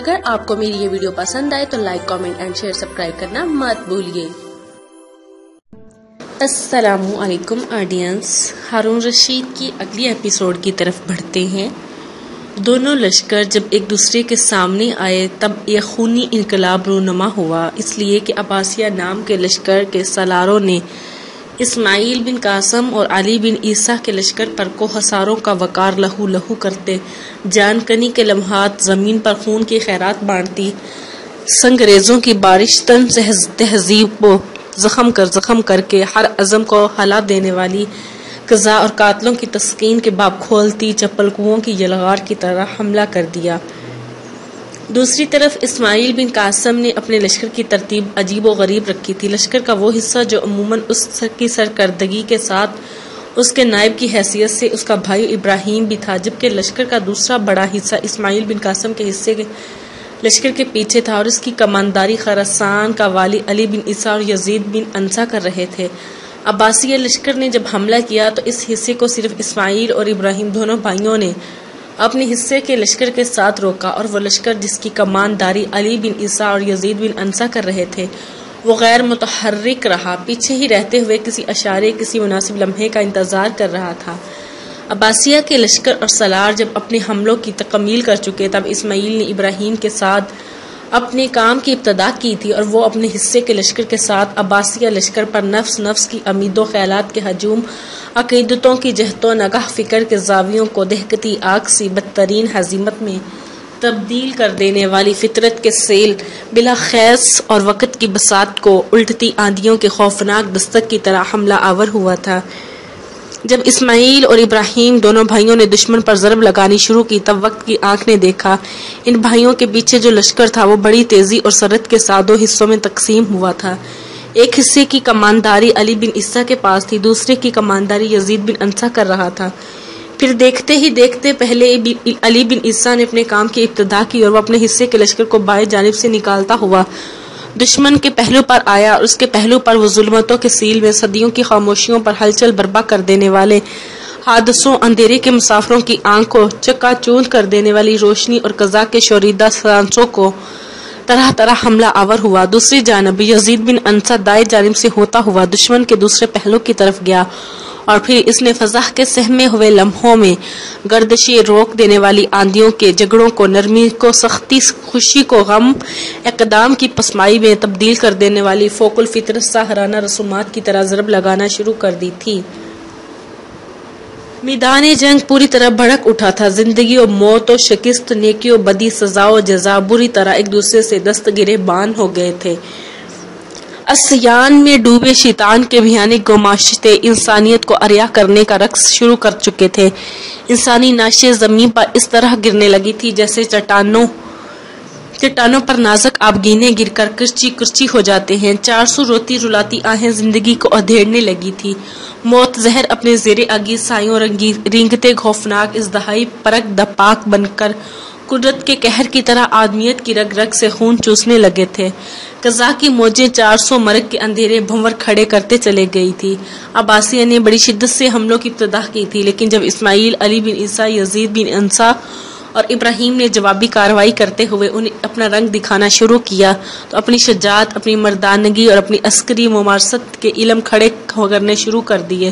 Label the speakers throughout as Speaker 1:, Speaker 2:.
Speaker 1: اگر آپ کو میری یہ ویڈیو پسند آئے تو like, comment and share, subscribe کرنا مت بھولیے۔ السلام علیکم آڈینس، ہارون رشید کی اگلی ایپیسوڈ کی طرف بڑھتے ہیں۔ دونوں لشکر جب ایک دوسرے کے سامنے آئے تب ایک خونی انقلاب رونما ہوا، اس لیے کہ عباسیہ نام کے لشکر کے سالاروں نے اسماعیل بن قاسم اور علی بن عیسیٰ کے لشکر پر کو حصاروں کا وقار لہو لہو کرتے، جان کنی کے لمحات زمین پر خون کی خیرات بانٹتی، سنگریزوں کی بارش تن تہذیب کو زخم کر کے ہر عزم کو ہلا دینے والی قضاء اور قاتلوں کی تسکین کے باب کھولتی، چپل کوؤں کی یلغار کی طرح حملہ کر دیا۔ دوسری طرف اسماعیل بن قاسم نے اپنے لشکر کی ترتیب عجیب و غریب رکھی تھی۔ لشکر کا وہ حصہ جو عموماً اس کی سرکردگی کے ساتھ اس کے نائب کی حیثیت سے اس کا بھائی ابراہیم بھی تھا، جبکہ لشکر کا دوسرا بڑا حصہ اسماعیل بن قاسم کے حصے کے لشکر کے پیچھے تھا اور اس کی کمانداری خراسان کا والی علی بن عیسیٰ اور یزید بن انصا کر رہے تھے۔ عباسیہ لشکر نے جب حملہ کیا تو اس حصے کو صرف اسماعیل اور ابراہیم دونوں بھائیوں نے اپنے حصے کے لشکر کے ساتھ روکا، اور وہ لشکر جس کی کمانداری علی بن عیسیٰ اور یزید بن انصا کر رہے تھے وہ غیر متحرک رہا، پیچھے ہی رہتے ہوئے کسی اشارے، کسی مناسب لمحے کا انتظار کر رہا تھا۔ عباسیہ کے لشکر اور سالار جب اپنے حملوں کی تکمیل کر چکے تب اسماعیل نے ابراہیم کے ساتھ اپنے کام کی ابتدا کی تھی، اور وہ اپنے حصے کے لشکر کے ساتھ عباسیہ لشکر پر نفس کی امید و خیالات کے ہجوم، عقیدتوں کی جہت و نگاہ، فکر کے زاویوں کو دہکتی آگ سی بدترین ہزیمت میں تبدیل کر دینے والی فطرت کے سیل بلا خیز اور وقت کی بساط کو الٹتی آندھیوں کے خوفناک دستک کی طرح حملہ آور ہوا تھا۔ جب اسماعیل اور ابراہیم دونوں بھائیوں نے دشمن پر ضرب لگانی شروع کی تب وقت کی آنکھ نے دیکھا ان بھائیوں کے پیچھے جو لشکر تھا وہ بڑی تیزی اور سرعت کے ساتھ دو حصوں میں تقسیم ہوا تھا۔ ایک حصے کی کمانداری علی بن عیسیٰ کے پاس تھی، دوسرے کی کمانداری یزید بن انصا کر رہا تھا۔ پھر دیکھتے ہی دیکھتے پہلے علی بن عیسیٰ نے اپنے کام کی ابتدا کی اور وہ اپنے حصے کے لشکر کو بائیں جانب سے نکالتا ہوا دشمن کے پہلو پر آیا، اور اس کے پہلو پر وہ ظلمتوں کے سیل میں صدیوں کی خاموشیوں پر ہلچل برپا کر دینے والے حادثوں، اندھیرے کے مسافروں کی آنکھ کو چکا چوند کر دینے والی روشنی اور قضاء کے شوریدہ سانسوں کو طرح طرح حملہ آور ہوا۔ دوسری جانب یزید بن انصا دائیں جانب سے ہوتا ہوا دشمن کے دوسرے پہلو کی طرف گیا، اور پھر اس نے فضا کے سہمے ہوئے لمحوں میں گردشی روک دینے والی آندھیوں کے جھگڑوں کو نرمی کو سختی، خوشی کو غم، اقدام کی پسمائی میں تبدیل کر دینے والی فوق الفطرت ساحرانہ رسومات کی طرح ضرب لگانا شروع کر دی تھی۔ میدان جنگ پوری طرح بھڑک اٹھا تھا، زندگی و موت و شکست، نیکی و بدی، سزا و جزا بری طرح ایک دوسرے سے دست گریبان ہو گئے تھے۔ عصیان میں ڈوبے شیطان کے بھیانک گماشتے انسانیت کو عریا کرنے کا رقص شروع کر چکے تھے۔ انسانی نعشیں زمین پر اس طرح گرنے لگی تھی جیسے چٹانوں پر نازک آبگینے گر کر کرچی ہو جاتے ہیں۔ 400 روتی رلاتی آہیں زندگی کو ادھیڑنے لگی تھی۔ موت زہر اپنے زیر اگی سایوں رینگتے خوفناک ازدہائی پرک دپاک بن کر قدرت کے قہر کی طرح آدمیت کی رگ رگ سے خون چوسنے لگے تھے۔ قضاء کی موجیں 400 مرگ کے اندھیرے بھنور کھڑے کرتے چلے گئی تھی۔ عباسیہ نے بڑی شدت سے حملوں کی ابتدا کی تھی، لیکن جب اسماعیل، علی بن عیسیٰ، یزید بن انصا اور ابراہیم نے جوابی کارروائی کرتے ہوئے انہیں اپنا رنگ دکھانا شروع کیا تو اپنی شجاعت، اپنی مردانگی اور اپنی عسکری ممارست کے علم کھڑے کرنے شروع کر دیے۔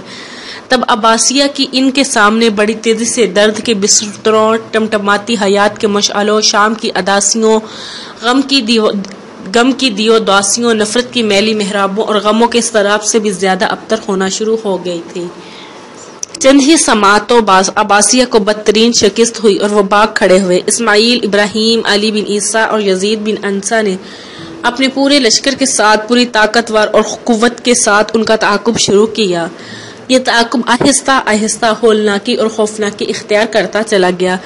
Speaker 1: تب عباسیہ کی ان کے سامنے بڑی تیزی سے درد کے بستروں، ٹمٹماتی حیات کے مشعلوں، شام کی اداسیوں، غم کی دیو داسیوں، نفرت کی میلی محرابوں اور غموں کے اضطراب سے بھی زیادہ ابتر ہونا شروع ہو گئی تھی۔ چند ہی سماعتوں بعد عباسیہ کو بدترین شکست ہوئی اور وہ بھاگ کھڑے ہوئے۔ اسماعیل، ابراہیم، علی بن عیسیٰ اور یزید بن انصا نے اپنے پورے لشکر کے ساتھ پوری طاقتور اور قوت کے ساتھ ان کا تعاقب شروع کیا۔ یہ تعاقب آہستہ آہستہ ہولناکی اور خوفناکی اختیار کرتا چلا گیا۔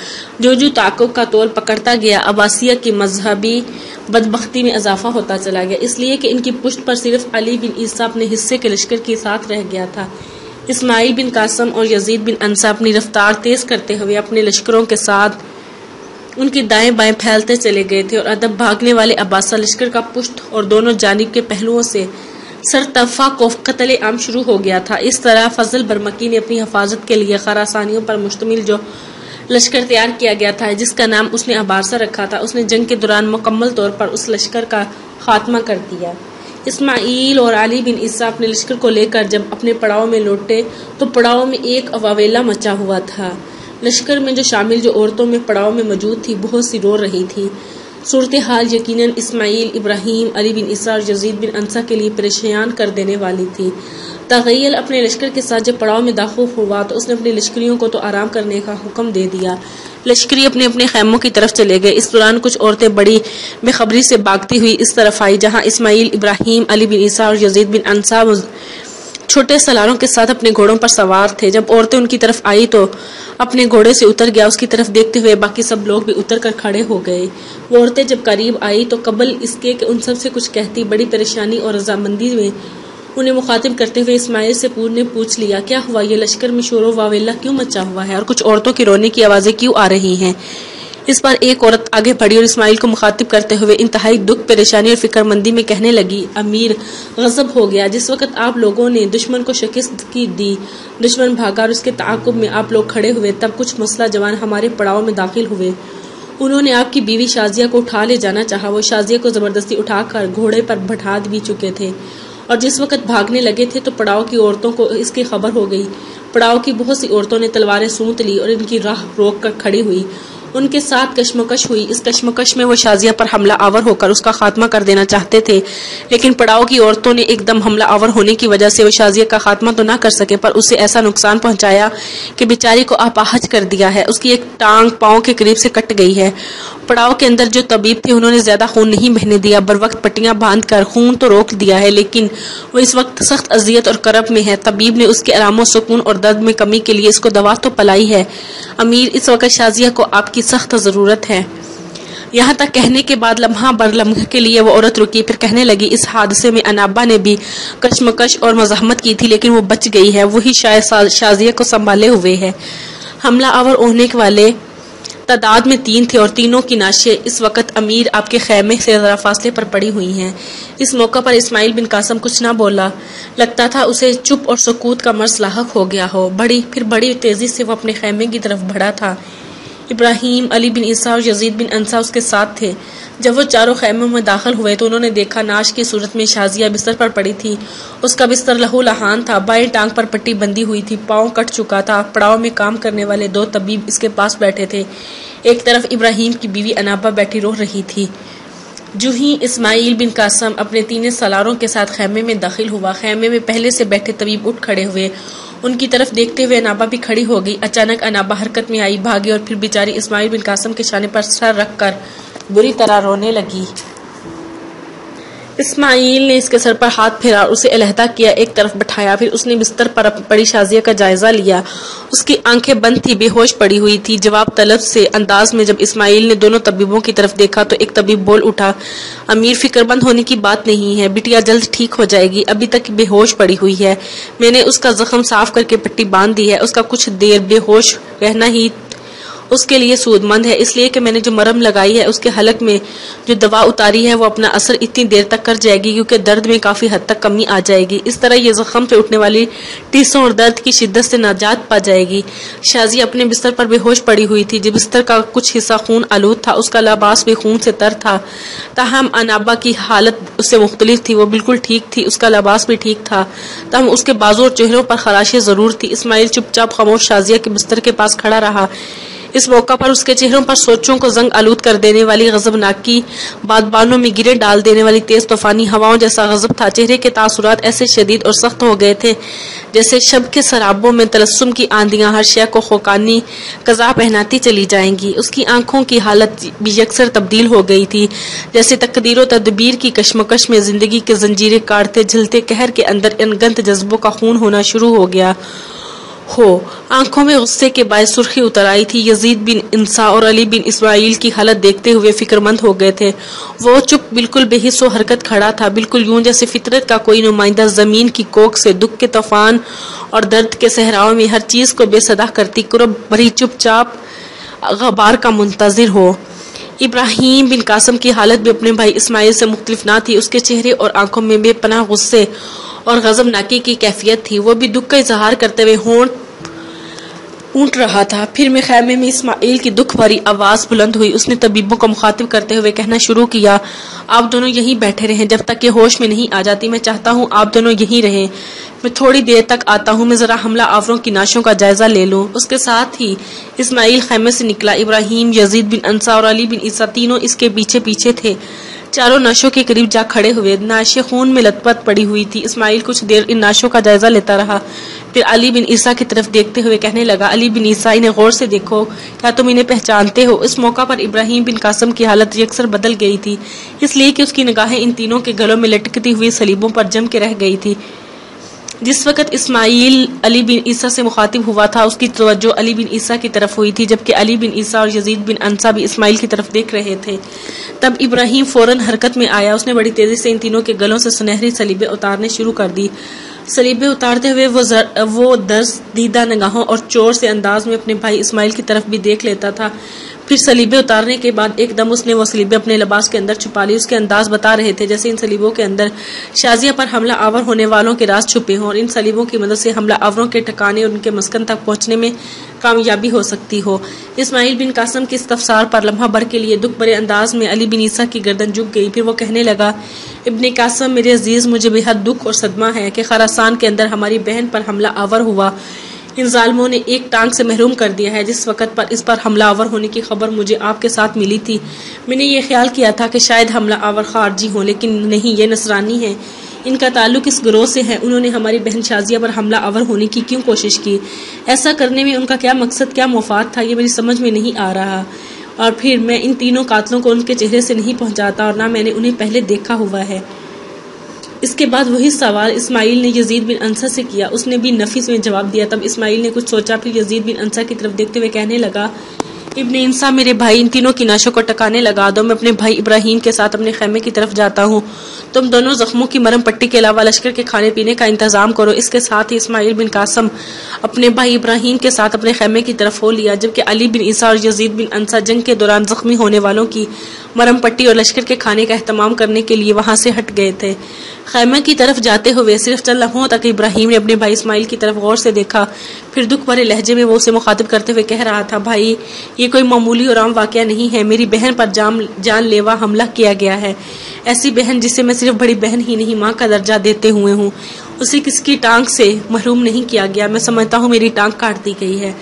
Speaker 1: جو تعاقب کا طول پکڑتا گیا عباسیہ کی مذہبی بدبختی میں اضافہ ہوتا چلا گیا، اس لیے کہ ان کی پشت پر صرف علی بن عیسیٰ اپنے حصے کے لشکر کے ساتھ رہ گیا تھا۔ اسماعیل بن قاسم اور یزید بن انصا اپنی رفتار تیز کرتے ہوئے اپنے لشکروں کے ساتھ ان کی دائیں بائیں پھیلتے چلے گئے تھے، اور ادب بھاگنے والے عباسہ لشکر کا پشت اور دونوں جانب کے پہلوؤں سے سرطفا کو قتل عام شروع ہو گیا تھا۔ اس طرح فضل برمکی نے اپنی حفاظت کے لیے خراسانیوں پر مشتمل جو لشکر تیار کیا گیا تھا جس کا نام اس نے ابارسہ رکھا تھا۔ اس نے جنگ کے دوران مکمل طور پر اس لشکر کا خاتمہ کر دیا۔ اسماعیل اور علی بن عیسیٰ اپنے لشکر کو لے کر جب اپنے پڑاؤ میں لوٹے تو پڑاؤ میں ایک واویلا مچا ہوا تھا۔ لشکر میں جو شامل جو عورتوں میں پڑاؤ میں موجود تھی بہت سی رو رہی تھی۔ صورتحال یقیناً اسماعیل، ابراہیم، علی بن عیسیٰ اور یزید بن انصا کے لیے پریشان کر دینے والی تھی۔ تغیل اپنے لشکر کے ساتھ جب پڑاؤ میں داخل ہوا تو اس نے اپنے لشکریوں کو تو آرام کرنے کا حکم دے دیا۔ لشکری اپنے اپنے خیموں کی طرف چلے گئے۔ اس دوران کچھ عورتیں بڑی بے خبری سے بھاگتی ہوئی اس طرف آئی جہاں اسماعیل، ابراہیم، علی بن عیسیٰ اور یزید بن انصا چھوٹے سلاروں کے ساتھ اپنے گھوڑوں پر سوار تھے۔ جب عورتیں ان کی طرف آئی تو اپنے گھوڑے سے اتر گیا۔ اس کی طرف دیکھتے ہوئے باقی سب لوگ بھی اتر کر کھڑے ہو گئے۔ وہ عورتیں جب قریب آئی تو قبل اس کے کہ ان سب سے کچھ کہتی، بڑی پریشانی اور رضامندی میں انہیں مخاطب کرتے ہوئے اسماعیل سے نے پوچھ لیا، کیا ہوا؟ یہ لشکر میں شور و واویلا کیوں مچا ہوا ہے اور کچھ عورتوں کی رونے کی آوازیں کیوں آ رہی ہیں؟ اس پر ایک عورت آگے بڑھی اور اسماعیل کو مخاطب کرتے ہوئے انتہائی دکھ، پریشانی اور فکر مندی میں کہنے لگی، امیر غضب ہو گیا۔ جس وقت آپ لوگوں نے دشمن کو شکست کی دی، دشمن بھاگا اور اس کے تعاقب میں آپ لوگ کھڑے ہوئے، تب کچھ مسلح جوان ہمارے پڑاؤ میں داخل ہوئے۔ انہوں نے آپ کی بیوی شازیہ کو اٹھا لے جانا چاہا۔ وہ شازیہ کو زبردستی اٹھا کر گھوڑے پر بٹھا بھی چکے تھے اور جس وقت بھاگنے لگے تھے تو پڑاؤ کی عورتوں کو اس کی خبر ہو گئی۔ پڑاؤ کی بہت سی عورتوں نے تلواریں سونت لی اور ان کی راہ روک کر کھڑی ہوئی۔ ان کے ساتھ کشمکش ہوئی۔ اس کشمکش میں وہ شازیہ پر حملہ آور ہو کر اس کا خاتمہ کر دینا چاہتے تھے، لیکن پڑاؤ کی عورتوں نے ایک دم حملہ آور ہونے کی وجہ سے وہ شازیہ کا خاتمہ تو نہ کر سکے پر اسے ایسا نقصان پہنچایا کہ بیچاری کو اپاہج کر دیا ہے۔ اس کی ایک ٹانگ پاؤں کے قریب سے کٹ گئی ہے۔ پڑاؤ کے اندر جو طبیب تھے انہوں نے زیادہ خون نہیں بہنے دیا، بروقت پٹیاں باندھ کر خون تو روک دیا ہے، لیکن وہ اس وقت سخت اذیت اور کرب میں ہے۔ طبیب نے اس کے آرام و سکون اور درد میں کمی کے لیے اس کو دوا تو پلائی ہے۔ امیر، اس وقت شازیہ کو آپ کی سخت ضرورت ہے۔ یہاں تک کہنے کے بعد لمحہ بر لمحے کے لیے وہ عورت رکی، پھر کہنے لگی، اس حادثے میں انابا نے بھی کشمکش اور مزاحمت کی تھی لیکن وہ بچ گئی ہے، وہی شاید شازیہ کو سنبھالے ہوئے ہے۔ حملہ آور ہونے والے تعداد میں 3 تھے اور تینوں کی نعشیں اس وقت امیر آپ کے خیمے سے ذرا فاصلے پر پڑی ہوئی ہیں۔ اس موقع پر اسماعیل بن قاسم کچھ نہ بولا، لگتا تھا اسے چپ اور سکوت کا مرض لاحق ہو گیا ہو۔ پھر بڑی تیزی سے وہ اپنے خیمے کی طرف بڑھا تھا۔ ابراہیم، علی بن عیسیٰ اور یزید بن انصا اس کے ساتھ تھے۔ جب وہ چاروں خیموں میں داخل ہوئے تو انہوں نے دیکھا نعش کی صورت میں شازیہ بستر پر پڑی تھی۔ اس کا بستر لہو لہان تھا، بائیں ٹانگ پر پٹی بندھی ہوئی تھی، پاؤں کٹ چکا تھا۔ پڑاؤ میں کام کرنے والے 2 طبیب اس کے پاس بیٹھے تھے، ایک طرف ابراہیم کی بیوی انابا بیٹھی رو رہی تھی۔ جو ہی اسماعیل بن قاسم اپنے 3 سالاروں کے ساتھ خیمے میں داخل ہوا، خیمے میں پہلے سے بیٹھے طبیب اٹھ کھڑے ہوئے، ان کی طرف دیکھتے ہوئے انابا بھی کھڑی ہو گئی۔ اچانک انابا حرکت میں آئی، بھاگی اور پھر بیچاری اسماعیل بن قاسم کے شانے پر سر رکھ کر بری طرح رونے لگی۔ اسماعیل نے اس کے سر پر ہاتھ پھیرا اور اسے علیحدہ کیا، ایک طرف بٹھایا، پھر اس نے بستر پر پڑی شازیہ کا جائزہ لیا۔ اس کی آنکھیں بند تھی، بے ہوش پڑی ہوئی تھی۔ جواب طلب سے انداز میں جب اسماعیل نے دونوں طبیبوں کی طرف دیکھا تو ایک طبیب بول اٹھا، امیر، فکر مند ہونے کی بات نہیں ہے، بٹیا جلد ٹھیک ہو جائے گی، ابھی تک بے ہوش پڑی ہوئی ہے۔ میں نے اس کا زخم صاف کر کے پٹی باندھ دی ہے، اس کا کچھ دیر بے ہوش رہنا ہی اس کے لیے سود مند ہے، اس لیے کہ میں نے جو مرہم لگائی ہے، اس کے حلق میں جو دوا اتاری ہے وہ اپنا اثر اتنی دیر تک کر جائے گی کیونکہ درد میں کافی حد تک کمی آ جائے گی۔ اس طرح یہ زخم سے اٹھنے والی ٹیسوں اور درد کی شدت سے نجات پا جائے گی۔ شازیہ اپنے بستر پر بے ہوش پڑی ہوئی تھی، جب بستر کا کچھ حصہ خون آلود تھا، اس کا لباس بھی خون سے تر تھا۔ تاہم انابا کی حالت اس سے مختلف تھی، وہ بالکل ٹھیک تھی، اس کا لباس بھی ٹھیک تھا، تاہم اس کے بازو اور چہروں پر خراشیں ضرور تھی۔ اسماعیل چپ چاپ خاموش شازیہ کے بستر کے پاس کھڑا رہا۔ اس موقع پر اس کے چہروں پر سوچوں کو زنگ آلود کر دینے والی غضبناکی، بادبانوں میں گرے ڈال دینے والی تیز طوفانی ہواؤں جیسا غضب تھا۔ چہرے کے تاثرات ایسے شدید اور سخت ہو گئے تھے جیسے شب کے سرابوں میں تلسم کی آندیاں ہر شے کو خوکانی قضا پہناتی چلی جائیں گی۔ اس کی آنکھوں کی حالت بھی یکسر تبدیل ہو گئی تھی، جیسے تقدیر و تدبیر کی کشمکش میں زندگی کے زنجیریں کاٹتے جھلتے قہر کے اندر انگنت جذبوں کا خون ہونا شروع ہو گیا ہو۔ آنکھوں میں غصے کے باعث سرخی اتر آئی تھی۔ یزید بن انصا اور علی بن اسماعیل کی حالت دیکھتے ہوئے فکر مند ہو گئے تھے۔ وہ چپ، بالکل بے حس و حرکت کھڑا تھا، بالکل یوں جیسے فطرت کا کوئی نمائندہ زمین کی کوکھ سے دکھ کے طوفان اور درد کے صحراؤں میں ہر چیز کو بے صدا کرتی کرب بھری چپ چاپ غبار کا منتظر ہو۔ ابراہیم بن قاسم کی حالت بھی اپنے بھائی اسماعیل سے مختلف نہ تھی۔ اس کے چہرے اور آنکھوں میں بے پناہ غصے اور غضبناکی کی کیفیت تھی۔ وہ بھی دکھ کا اظہار کرتے ہوئے ہونٹ اونٹ رہا تھا۔ پھر میں خیمے میں اسماعیل کی دکھ بھری آواز بلند ہوئی۔ اس نے طبیبوں کو مخاطب کرتے ہوئے کہنا شروع کیا، آپ دونوں یہیں بیٹھے رہیں جب تک کہ ہوش میں نہیں آ جاتی۔ میں چاہتا ہوں آپ دونوں یہیں رہیں، میں تھوڑی دیر تک آتا ہوں، میں ذرا حملہ آوروں کی نعشوں کا جائزہ لے لوں۔ اس کے ساتھ ہی اسماعیل خیمے سے نکلا۔ ابراہیم، یزید بن انصا اور علی بن عیسیٰ تینوں اس کے پیچھے پیچھے تھے۔ چاروں نعشوں کے قریب جا کھڑے ہوئے۔ نعشیں خون میں لت پت پڑی ہوئی تھی۔ اسماعیل کچھ دیر ان نعشوں کا جائزہ لیتا رہا، پھر علی بن عیسیٰ کی طرف دیکھتے ہوئے کہنے لگا، علی بن عیسیٰ، انہیں غور سے دیکھو، کیا تم انہیں پہچانتے ہو؟ اس موقع پر ابراہیم بن قاسم کی حالت یکسر بدل گئی تھی، اس لیے کہ اس کی نگاہیں ان تینوں کے گلوں میں لٹکتی ہوئی صلیبوں پر جم کے رہ گئی تھی۔ جس وقت اسماعیل علی بن عیسیٰ سے مخاطب ہوا تھا، اس کی توجہ علی بن عیسیٰ کی طرف ہوئی تھی، جبکہ علی بن عیسیٰ اور یزید بن انصا بھی اسماعیل کی طرف دیکھ رہے تھے۔ تب ابراہیم فوراً حرکت میں آیا۔ اس نے بڑی تیزی سے ان تینوں کے گلوں سے سنہری صلیبیں اتارنے شروع کر دی۔ صلیبیں اتارتے ہوئے وہ درس دیدہ نگاہوں اور چور سے انداز میں اپنے بھائی اسماعیل کی طرف بھی دیکھ لیتا تھا۔ پھر صلیبیں اتارنے کے بعد ایک دم اس نے وہ صلیبیں اپنے لباس کے اندر چھپا لی۔ اس کے انداز بتا رہے تھے جیسے ان صلیبوں کے اندر شازیہ پر حملہ آور ہونے والوں کے راز چھپے ہوں، اور ان صلیبوں کی مدد سے حملہ آوروں کے ٹھکانے اور ان کے مسکن تک پہنچنے میں کامیابی ہو سکتی ہو۔ اسماعیل بن قاسم کے استفسار پر لمحہ بھر کے لیے دکھ بھرے انداز میں علی بن عیسیٰ کی گردن جھک گئی۔ پھر وہ کہنے لگا، ابن قاسم میرے عزیز، مجھے بے حد دکھ اور صدمہ ہے کہ خراسان کے اندر ہماری بہن پر حملہ آور ہوا۔ ان ظالموں نے ایک ٹانگ سے محروم کر دیا ہے۔ جس وقت پر اس پر حملہ آور ہونے کی خبر مجھے آپ کے ساتھ ملی تھی، میں نے یہ خیال کیا تھا کہ شاید حملہ آور خارجی ہوں، لیکن نہیں، یہ نصرانی ہیں۔ ان کا تعلق اس گروہ سے ہے۔ انہوں نے ہماری بہن شازیہ پر حملہ آور ہونے کی کیوں کوشش کی؟ ایسا کرنے میں ان کا کیا مقصد، کیا مفاد تھا، یہ میری سمجھ میں نہیں آ رہا۔ اور پھر میں ان تینوں قاتلوں کو ان کے چہرے سے نہیں پہنچاتا، اور نہ میں نے انہیں پہلے دیکھا ہوا ہے۔ اس کے بعد وہی سوال اسماعیل نے یزید بن انصا سے کیا۔ اس نے بھی نفی میں جواب دیا۔ تب اسماعیل نے کچھ سوچا، پھر یزید بن انصا کی طرف دیکھتے ہوئے کہنے لگا، ابن انصا میرے بھائی، ان تینوں کی نعشوں کو ٹکانے لگا دو، میں اپنے بھائی ابراہیم کے ساتھ اپنے خیمے کی طرف جاتا ہوں۔ تم دونوں زخموں کی مرہم پٹی کے علاوہ لشکر کے کھانے پینے کا انتظام کرو۔ اس کے ساتھ ہی اسماعیل بن قاسم اپنے بھائی ابراہیم کے ساتھ اپنے خیمے کی طرف ہو لیا، جبکہ علی بن عیسیٰ اور یزید بن انصا جنگ کے دوران زخمی ہونے والوں کی مرہم پٹی اور لشکر کے کھانے کا اہتمام کرنے کے لیے وہاں سے ہٹ گئے تھے۔ خیمے کی طرف جاتے ہوئے صرف چند لمحوں تک ابراہیم نے اپنے بھائی اسماعیل کی طرف غور سے دیکھا، پھر دکھ بھرے لہجے میں وہ اسے مخاطب کرتے ہوئے کہہ رہا تھا، بھائی، یہ کوئی معمولی اور عام واقعہ نہیں ہے، میری بہن پر جان لیوا حملہ کیا گیا ہے۔ ایسی بہن جسے میں صرف بڑی بہن ہی نہیں، ماں کا درجہ دیتے ہوئے ہوں، اسے کسی کی ٹانگ سے محروم نہیں کیا گیا۔ میں سمجھتا ہوں میری ٹانگ کاٹ دی گئی ہے۔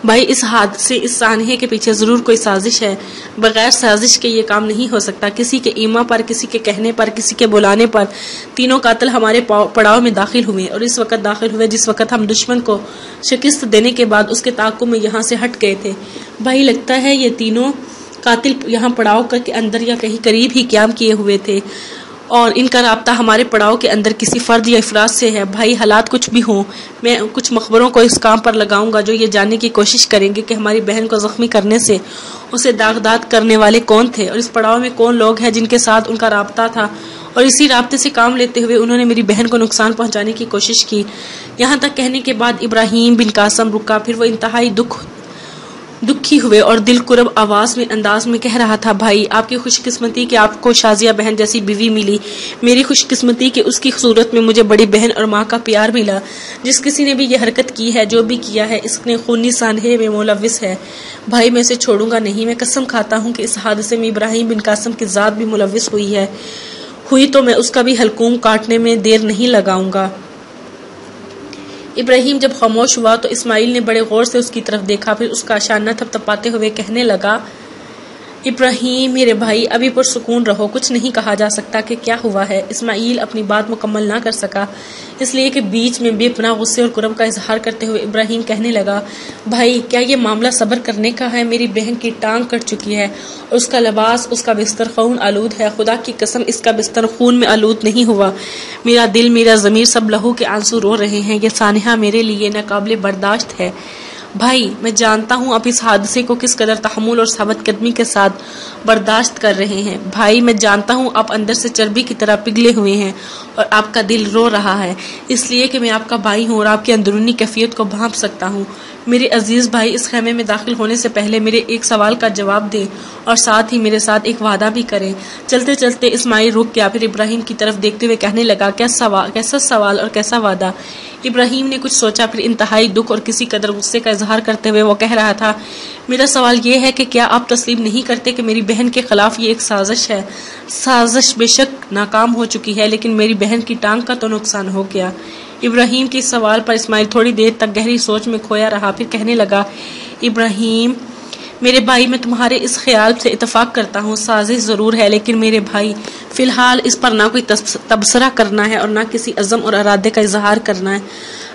Speaker 1: بھائی، اس حادثے، اس سانحے کے پیچھے ضرور کوئی سازش ہے۔ بغیر سازش کے یہ کام نہیں ہو سکتا۔ کسی کے ایما پر، کسی کے کہنے پر، کسی کے بلانے پر تینوں قاتل ہمارے پڑاؤ میں داخل ہوئے، اور اس وقت داخل ہوئے جس وقت ہم دشمن کو شکست دینے کے بعد اس کے تعاقب میں یہاں سے ہٹ گئے تھے۔ بھائی، لگتا ہے یہ تینوں قاتل یہاں پڑاؤ کے اندر یا کہیں قریب ہی قیام کیے ہوئے تھے، اور ان کا رابطہ ہمارے پڑاؤ کے اندر کسی فرد یا افراد سے ہے۔ بھائی، حالات کچھ بھی ہوں، میں کچھ مخبروں کو اس کام پر لگاؤں گا جو یہ جاننے کی کوشش کریں گے کہ ہماری بہن کو زخمی کرنے سے اسے داغداد کرنے والے کون تھے، اور اس پڑاؤ میں کون لوگ ہیں جن کے ساتھ ان کا رابطہ تھا، اور اسی رابطے سے کام لیتے ہوئے انہوں نے میری بہن کو نقصان پہنچانے کی کوشش کی۔ یہاں تک کہنے کے بعد ابراہیم بن قاسم رکا، پھر وہ انتہائی دکھی ہوئے اور دل کرب انداز میں کہہ رہا تھا، بھائی، آپ کی خوش قسمتی کہ آپ کو شازیہ بہن جیسی بیوی ملی، میری خوش قسمتی کہ اس کی صورت میں مجھے بڑی بہن اور ماں کا پیار ملا۔ جس کسی نے بھی یہ حرکت کی ہے، جو بھی کیا ہے، اس نے خونی سانحے میں ملوث ہے۔ بھائی، میں اسے چھوڑوں گا نہیں۔ میں قسم کھاتا ہوں کہ اس حادثے میں ابراہیم بن قاسم کی ذات بھی ملوث ہوئی تو میں اس کا بھی حلقوم کاٹنے میں دیر نہیں لگاؤں گا۔ ابراہیم جب خاموش ہوا تو اسماعیل نے بڑے غور سے اس کی طرف دیکھا، پھر اس کا اشارہ تھپتھپاتے ہوئے کہنے لگا، ابراہیم میرے بھائی، ابھی پرسکون رہو، کچھ نہیں کہا جا سکتا کہ کیا ہوا ہے۔ اسماعیل اپنی بات مکمل نہ کر سکا، اس لیے کہ بیچ میں بے پناہ غصے اور کرب کا اظہار کرتے ہوئے ابراہیم کہنے لگا، بھائی، کیا یہ معاملہ صبر کرنے کا ہے؟ میری بہن کی ٹانگ کٹ چکی ہے، اور اس کا لباس، اس کا بستر خون آلود ہے۔ خدا کی قسم، اس کا بستر خون میں آلود نہیں ہوا۔ میرا دل، میرا ضمیر سب لہو کے آنسو رو رہے ہیں۔ یہ سانحہ میرے لیے ناقابل برداشت ہے۔ بھائی، میں جانتا ہوں آپ اس حادثے کو کس قدر تحمل اور ثابت قدمی کے ساتھ برداشت کر رہے ہیں۔ بھائی، میں جانتا ہوں آپ اندر سے چربی کی طرح پگھلے ہوئے ہیں اور آپ کا دل رو رہا ہے، اس لیے کہ میں آپ کا بھائی ہوں اور آپ کی اندرونی کیفیت کو بھانپ سکتا ہوں۔ میرے عزیز بھائی، اس خیمے میں داخل ہونے سے پہلے میرے ایک سوال کا جواب دیں اور ساتھ ہی میرے ساتھ ایک وعدہ بھی کریں۔ چلتے چلتے اسماعیل رک گیا، پھر ابراہیم کی طرف دیکھتے ہوئے کہنے لگا، کیسا سوال اور کیسا وعدہ؟ ابراہیم نے کچھ سوچا، پھر انتہائی دکھ اور کسی قدر غصے کا اظہار کرتے ہوئے وہ کہہ رہا تھا، میرا سوال یہ ہے کہ کیا آپ تسلیم نہیں کرتے کہ میری بہن کے خلاف یہ ایک سازش ہے؟ سازش بے شک ناکام ہو چکی ہے، لیکن میری بہن کی ٹانگ کا تو نقصان ہو گیا۔ ابراہیم کے سوال پر اسماعیل تھوڑی دیر تک گہری سوچ میں کھویا رہا، پھر کہنے لگا، ابراہیم میرے بھائی، میں تمہارے اس خیال سے اتفاق کرتا ہوں، سازش ضرور ہے، لیکن میرے بھائی فی الحال اس پر نہ کوئی تبصرہ کرنا ہے اور نہ کسی عزم اور ارادے کا اظہار کرنا ہے۔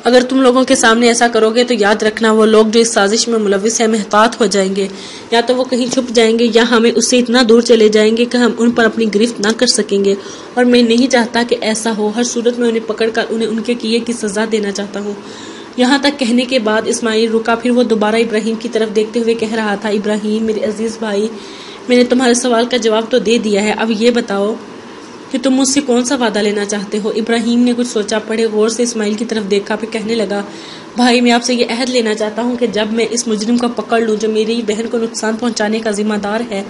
Speaker 1: اگر تم لوگوں کے سامنے ایسا کرو گے تو یاد رکھنا وہ لوگ جو اس سازش میں ملوث ہیں محتاط ہو جائیں گے، یا تو وہ کہیں چھپ جائیں گے یا ہمیں اس سے اتنا دور چلے جائیں گے کہ ہم ان پر اپنی گرفت نہ کر سکیں گے، اور میں نہیں چاہتا کہ ایسا ہو۔ ہر صورت میں انہیں پکڑ کر انہیں ان کے کیے کی سزا دینا چاہتا ہوں۔ یہاں تک کہنے کے بعد اسماعیل رکا، پھر وہ دوبارہ ابراہیم کی طرف دیکھتے ہوئے کہہ رہا تھا، ابراہیم میرے عزیز بھائی، میں نے تمہارے سوال کا جواب تو دے دیا ہے، اب یہ بتاؤ کہ تم مجھ سے کون سا وعدہ لینا چاہتے ہو؟ ابراہیم نے کچھ سوچا، پڑے غور سے اسماعیل کی طرف دیکھا، پھر کہنے لگا، بھائی میں آپ سے یہ عہد لینا چاہتا ہوں کہ جب میں اس مجرم کو پکڑ لوں جو میری بہن کو نقصان پہنچانے کا ذمہ دار ہے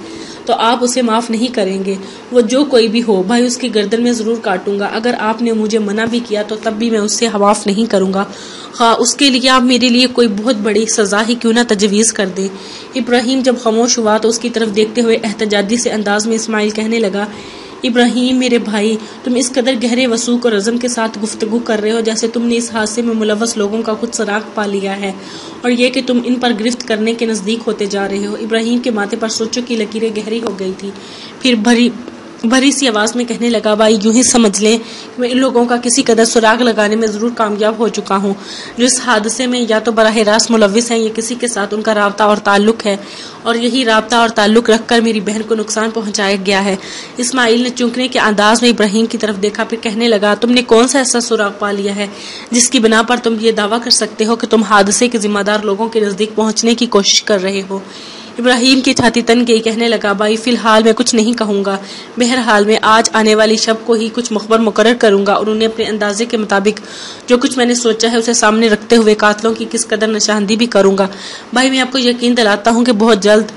Speaker 1: تو آپ اسے معاف نہیں کریں گے، وہ جو کوئی بھی ہو، بھائی اس کی گردن میں ضرور کاٹوں گا۔ اگر آپ نے مجھے منع بھی کیا تو تب بھی میں اس سے معاف نہیں کروں گا، خواہ اس کے لیے آپ میرے لیے کوئی بہت بڑی سزا ہی کیوں نہ تجویز کر دیں۔ ابراہیم جب خاموش ہوا تو اس کی طرف دیکھتے ہوئے احتجاجی سے انداز میں اسماعیل کہنے لگا، ابراہیم میرے بھائی، تم اس قدر گہرے وثوق اور عزم کے ساتھ گفتگو کر رہے ہو جیسے تم نے اس حادثے میں ملوث لوگوں کا خود سراغ پا لیا ہے، اور یہ کہ تم ان پر گرفت کرنے کے نزدیک ہوتے جا رہے ہو۔ ابراہیم کے ماتھے پر سوچوں کی لکیریں گہری ہو گئی تھی، پھر بھری سی آواز میں کہنے لگا، بھائی یوں ہی سمجھ لیں کہ میں ان لوگوں کا کسی قدر سراغ لگانے میں ضرور کامیاب ہو چکا ہوں جو اس حادثے میں یا تو براہ راست ملوث ہیں یا کسی کے ساتھ ان کا رابطہ اور تعلق ہے، اور یہی رابطہ اور تعلق رکھ کر میری بہن کو نقصان پہنچایا گیا ہے۔ اسماعیل نے چونکنے کے انداز میں ابراہیم کی طرف دیکھا، پھر کہنے لگا، تم نے کون سا ایسا سراغ پا لیا ہے جس کی بنا پر تم یہ دعویٰ کر سکتے ہو کہ تم حادثے کے ذمہ دار لوگوں کے نزدیک پہنچنے کی کوشش کر رہے ہو؟ ابراہیم کی چھاتی تن گئی، کہنے لگا، بھائی فی الحال میں کچھ نہیں کہوں گا، بہرحال میں آج آنے والی شب کو ہی کچھ مخبر مقرر کروں گا اور انہیں اپنے اندازے کے مطابق جو کچھ میں نے سوچا ہے اسے سامنے رکھتے ہوئے قاتلوں کی کس قدر نشاندہی بھی کروں گا۔ بھائی میں آپ کو یقین دلاتا ہوں کہ بہت جلد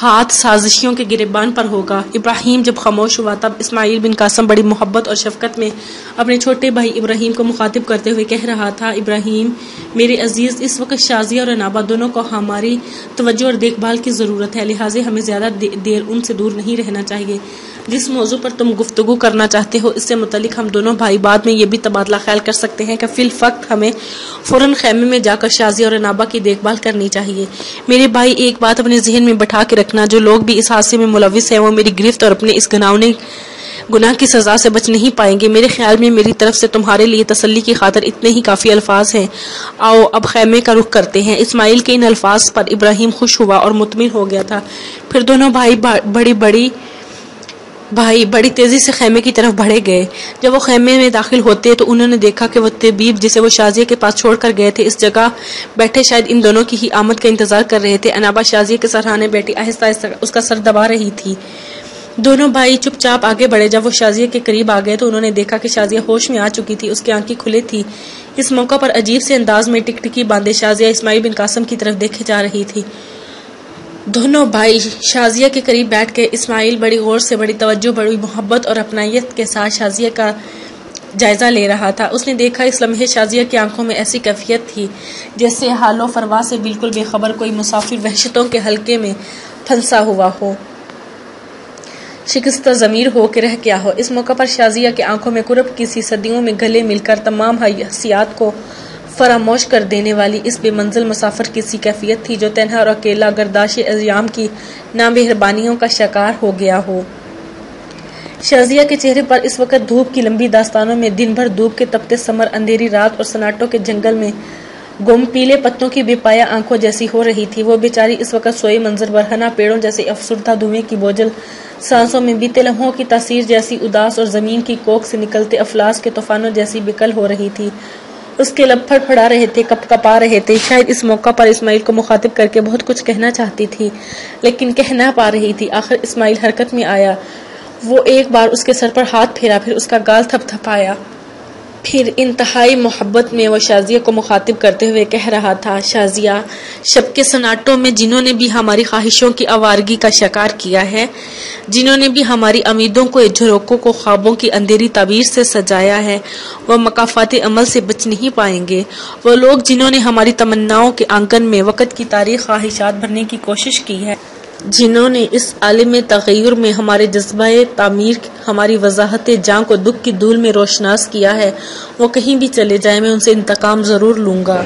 Speaker 1: ہاتھ سازشیوں کے گریبان پر ہوگا۔ ابراہیم جب خاموش ہوا تب اسماعیل بن قاسم بڑی محبت اور شفقت میں اپنے چھوٹے بھائی ابراہیم کو مخاطب کرتے ہوئے کہہ رہا تھا، ابراہیم میرے عزیز، اس وقت شازیہ اور انابہ دونوں کو ہماری توجہ اور دیکھ بھال کی ضرورت ہے، لہٰذا ہمیں زیادہ دیر ان سے دور نہیں رہنا چاہیے۔ جس موضوع پر تم گفتگو کرنا چاہتے ہو اس سے متعلق ہم دونوں بھائی بعد میں یہ بھی تبادلہ خیال کر سکتے ہیں کہ فی الوقت ہمیں فوراً خیمے میں جا کر شازیہ اور انابہ کی دیکھ بھال کرنی چاہیے۔ میرے بھائی ایک بات اپنے ذہن میں بٹھا کے رکھنا، جو لوگ بھی اس حادثے میں ملوث ہیں وہ میری گرفت اور اپنے اس گناہ کی سزا سے بچ نہیں پائیں گے۔ میرے خیال میں میری طرف سے تمہارے لیے تسلی کی خاطر اتنے ہی کافی الفاظ ہیں، آؤ اب خیمے کا رخ کرتے ہیں۔ اسماعیل کے ان الفاظ پر ابراہیم خوش ہوا اور مطمئن ہو گیا تھا۔ پھر دونوں بھائی بڑی تیزی سے خیمے کی طرف بڑھے گئے۔ جب وہ خیمے میں داخل ہوتے تو انہوں نے دیکھا کہ وہ طبیب جسے وہ شازیہ کے پاس چھوڑ کر گئے تھے اس جگہ بیٹھے شاید ان دونوں کی ہی آمد کا انتظار کر رہے تھے۔ انابہ شازیہ کے سرہانے بیٹھی آہستہ آہستہ اس کا سر دبا رہی تھی۔ دونوں بھائی چپ چاپ آگے بڑھے۔ جب وہ شازیہ کے قریب آ گئے تو انہوں نے دیکھا کہ شازیہ ہوش میں آ چکی تھی، اس کی آنکھیں کھلے تھی۔ اس موقع پر عجیب سے انداز میں ٹکٹکی باندھے شازیہ اسماعیل بن قاسم کی طرف دیکھے جا رہی تھی۔ دونوں بھائی شازیہ کے قریب بیٹھ کے اسماعیل بڑی غور سے، بڑی توجہ، بڑی محبت اور اپنائیت کے ساتھ شازیہ کا جائزہ لے رہا تھا۔ اس نے دیکھا اس لمحے شازیہ کی آنکھوں میں ایسی کیفیت تھی جیسے حال و فروا سے بالکل بے خبر کوئی مسافر وحشتوں کے حلقے میں پھنسا ہوا ہو، شکستہ ضمیر ہو کے رہ گیا ہو۔ اس موقع پر شازیہ کے آنکھوں میں قرب کی سی صدیوں میں گلے مل کر تمام حیثیات کو فراموش کر دینے والی اس بے منزل مسافر کی سی کیفیت تھی جو تنہا اور اکیلا گردش ایام کی نامہربانیوں کا شکار ہو گیا ہو۔ شازیہ کے چہرے پر اس وقت دھوپ کی لمبی داستانوں میں دن بھر دھوپ کے تپتے سمر، اندھیری رات اور سناٹوں کے جنگل میں گم پیلے پتوں کی بے پایا آنکھوں جیسی ہو رہی تھی۔ وہ بیچاری اس وقت سوئی منظر برہنہ پیڑوں جیسے افسردہ دھوئیں کی بوجھل سانسوں میں بیتے لمحوں کی تاثیر جیسی اداس اور زمین کی کوکھ سے نکلتے افلاس کے طوفانوں جیسی بکل ہو رہی تھی۔ اس کے لب پھڑ پھڑا رہے تھے، کپ کپا رہے تھے۔ شاید اس موقع پر اسماعیل کو مخاطب کر کے بہت کچھ کہنا چاہتی تھی لیکن کہہ نہ پا رہی تھی۔ آخر اسماعیل حرکت میں آیا۔ وہ ایک بار اس کے سر پر ہاتھ پھیرا، پھر اس کا گال تھپ تھپایا۔ پھر انتہائی محبت میں وہ شازیہ کو مخاطب کرتے ہوئے کہہ رہا تھا، شازیہ، شب کے سناٹوں میں جنہوں نے بھی ہماری خواہشوں کی آوارگی کا شکار کیا ہے، جنہوں نے بھی ہماری امیدوں کو جھروکوں کو خوابوں کی اندھیری تعبیر سے سجایا ہے، وہ مکافات عمل سے بچ نہیں پائیں گے۔ وہ لوگ جنہوں نے ہماری تمناؤں کے آنگن میں وقت کی تاریخ خواہشات بھرنے کی کوشش کی ہے، جنہوں نے اس عالم تغیر میں ہمارے جذبہ تعمیر، ہماری وضاحت جاں کو دکھ کی دھول میں روشناس کیا ہے، وہ کہیں بھی چلے جائیں، میں ان سے انتقام ضرور لوں گا۔